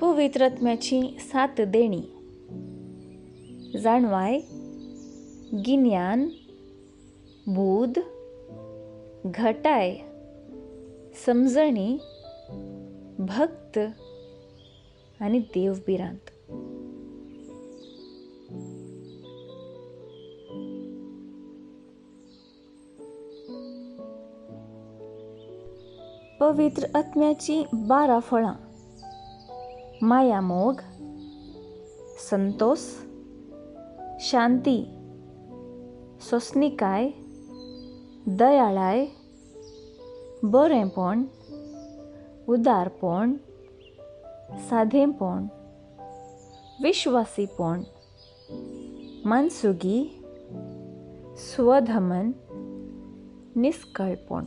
पवित्र आत्म्याची साथ देणी जाणवाय गिन्यान बूध घटाय समजणी भक्त आणि देवबिरांत. पवित्र आत्म्याची 12 फळां मायामोग, संतोष, शांती, सोसनिकाय, दयाळाय, बरेपण, उदारपण, साधेपण, विश्वासीपण, मनसुगी, स्वधमन, निष्कळपण.